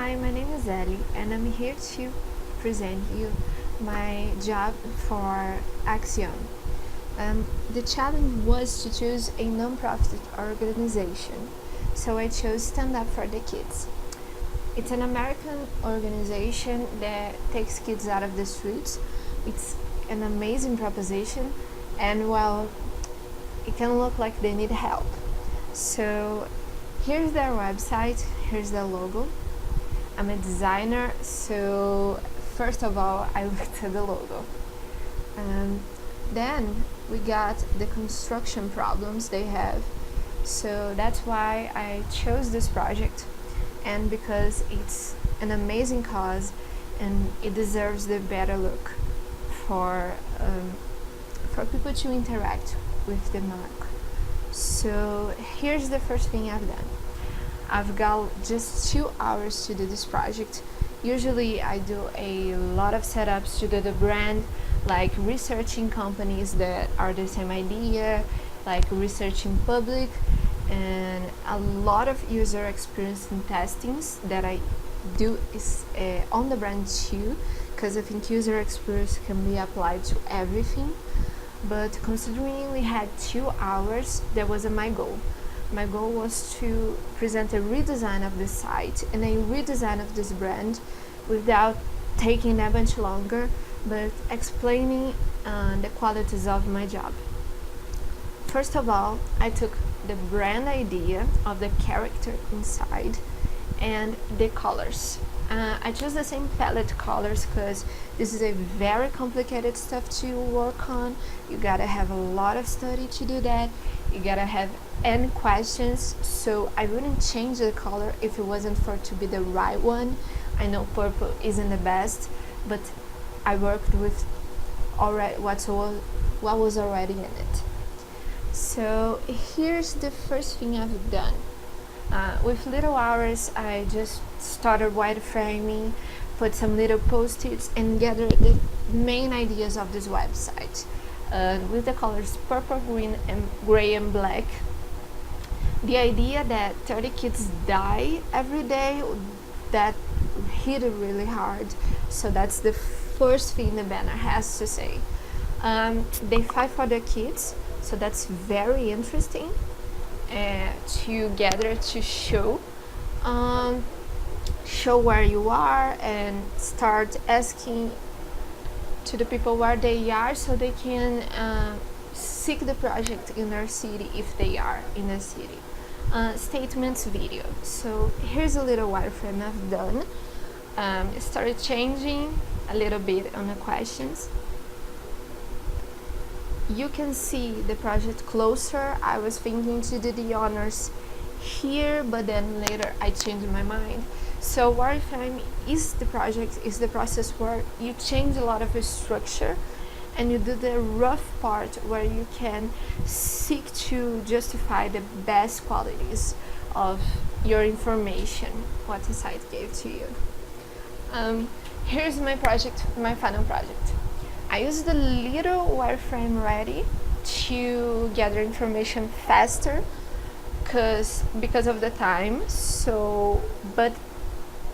Hi, my name is Ellie, and I'm here to present you my job for Axiom. The challenge was to choose a non-profit organization, so I chose Stand Up for the Kids. It's an American organization that takes kids out of the streets. It's an amazing proposition, and well, it can look like they need help. So here's their website, here's their logo. I'm a designer, so first of all, I looked at the logo. Then we got the construction problems they have. So that's why I chose this project, and because it's an amazing cause and it deserves the better look for people to interact with the mark. So here's the first thing I've done. I've got just 2 hours to do this project. Usually I do a lot of setups to do the brand, like researching companies that are the same idea, like researching public, and a lot of user experience and testings that I do is on the brand too, because I think user experience can be applied to everything. But considering we had 2 hours, that wasn't my goal. My goal was to present a redesign of this site and a redesign of this brand without taking that much longer, but explaining the qualities of my job. First of all, I took the brand idea of the character inside and the colors. I chose the same palette colors because this is a very complicated stuff to work on. You gotta have a lot of study to do that. You gotta have n questions, so I wouldn't change the color if it wasn't for it to be the right one. I know purple isn't the best, but I worked with already what was already in it. So here's the first thing I've done. With little hours, I just started wireframing, put some little post-its, and gathered the main ideas of this website. With the colors purple, green, and gray and black. The idea that 30 kids die every day, that hit it really hard. So that's the first thing the banner has to say. They fight for the kids, so that's very interesting to gather to show where you are and start asking to the people where they are so they can seek the project in their city if they are in a city. Statements video. So here's a little wireframe I've done. Started changing a little bit on the questions. You can see the project closer. I was thinking to do the honors here, but then later I changed my mind. So wireframe is the project, is the process where you change a lot of the structure and you do the rough part where you can seek to justify the best qualities of your information, what the site gave to you. Here's my project, my final project. I used the little wireframe ready to gather information faster because of the time. So, but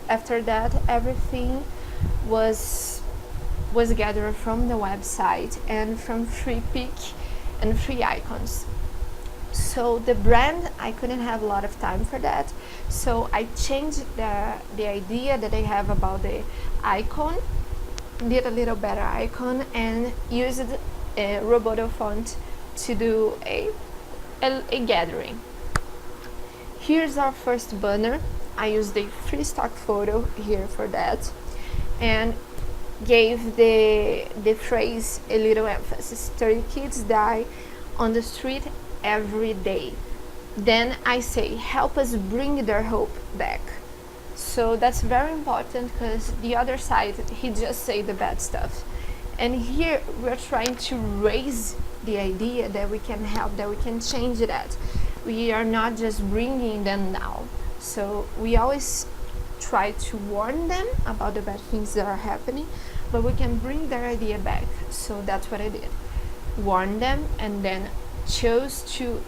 after that, everything was gathered from the website and from free pick and free icons. So the brand, I couldn't have a lot of time for that, so I changed the idea that I have about the icon, did a little better icon, and used a Roboto font to do a gathering. Here's our first banner. I used a free stock photo here for that and gave the phrase a little emphasis. 30 kids die on the street every day. Then I say, help us bring their hope back. So that's very important because the other side, he just say the bad stuff. And here we're trying to raise the idea that we can help, that we can change that. We are not just bringing them down. So we always try to warn them about the bad things that are happening, but we can bring their idea back. So that's what I did. Warn them and then chose to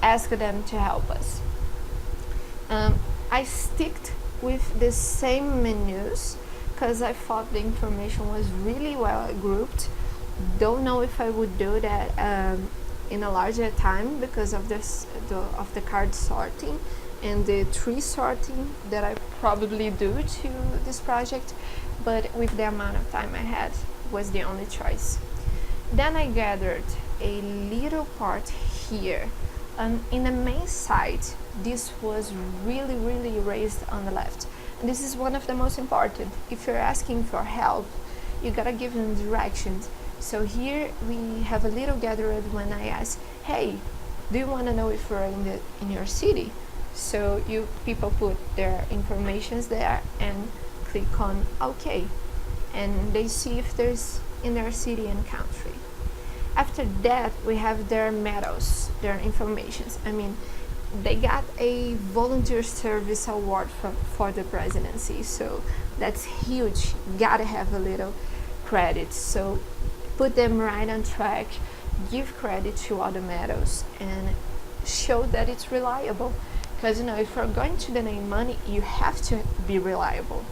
ask them to help us. I sticked with the same menus because I thought the information was really well grouped. Don't know if I would do that in a larger time because of the card sorting and the tree sorting that I probably do to this project, but with the amount of time I had was the only choice. Then I gathered a little part here. In the main site, this was really raised on the left. And this is one of the most important. If you're asking for help, you gotta give them directions. So here we have a little gathered when I ask, hey, do you want to know if we're in your city? So people put their informations there and click on OK, and they see if there's in their city and country. After that, we have their medals, their informations. I mean, they got a volunteer service award for the presidency, so that's huge. Gotta have a little credit. So put them right on track, give credit to all the medals, and show that it's reliable. Because if you're going to donate money, you have to be reliable.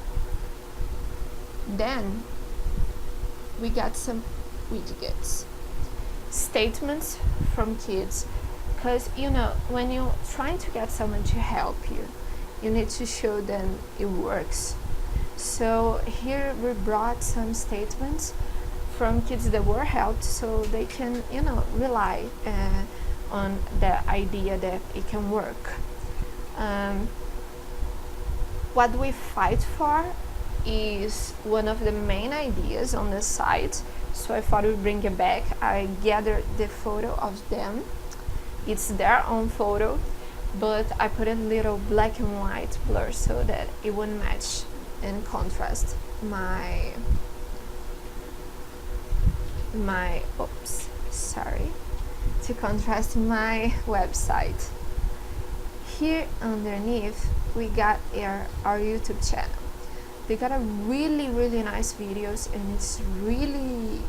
Then we got some widgets, statements from kids, because when you're trying to get someone to help you, you need to show them it works. So here we brought some statements from kids that were helped, so they can rely on the idea that it can work. What we fight for is one of the main ideas on the site, so I thought we'd bring it back. I gathered the photo of them. It's their own photo, but I put a little black and white blur so that it would match and contrast to contrast my website. Here underneath we got our YouTube channel. They got a really nice videos, and it's really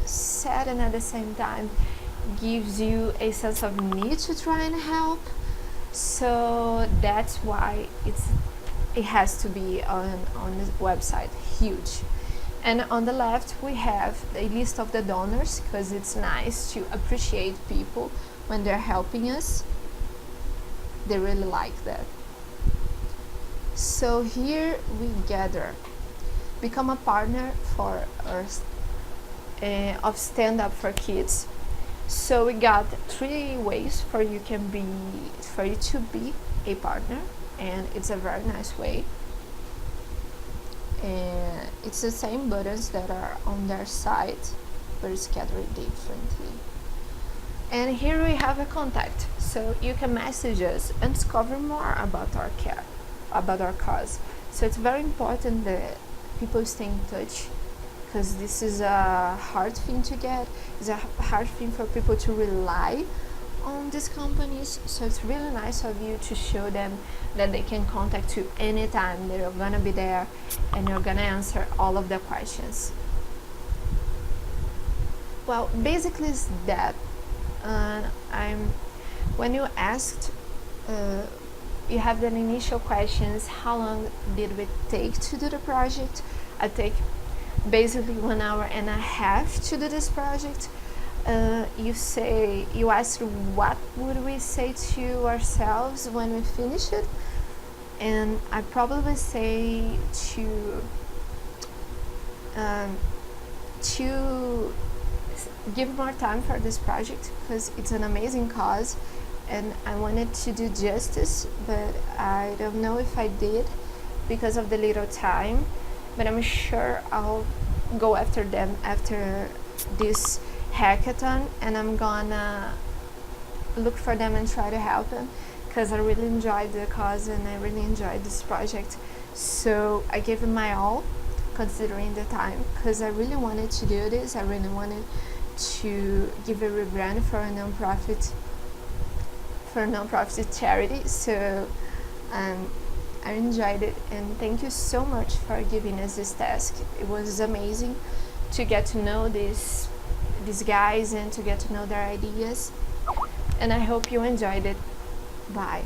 sad, and at the same time gives you a sense of need to try and help. So that's why it has to be on the website. Huge. And on the left we have a list of the donors, because it's nice to appreciate people when they're helping us. They really like that. So here we become a partner of Stand Up for Kids. So we got 3 ways for you to be a partner, and it's a very nice way. And it's the same buttons that are on their site, but it's scattered differently. And here we have a contact, so you can message us and discover more about our cause. So it's very important that people stay in touch, because this is a hard thing to get. It's a hard thing for people to rely on these companies. So it's really nice of you to show them that they can contact you anytime. They're gonna be there, and you're gonna answer all of their questions. Well, basically it's that. When you asked, you have the initial questions, how long did we take to do the project? I take basically 1.5 hours to do this project. You asked what would we say to ourselves when we finish it, and I probably say to give more time for this project, because it's an amazing cause and I wanted to do justice, but I don't know if I did because of the little time. But I'm sure I'll go after them after this hackathon, and I'm gonna look for them and try to help them, because I really enjoyed the cause and I really enjoyed this project. So I gave it my all, considering the time, because I really wanted to do this. I really wanted to give a rebrand for a non-profit charity. So I enjoyed it, and thank you so much for giving us this task. It was amazing to get to know these guys and to get to know their ideas, and I hope you enjoyed it. Bye.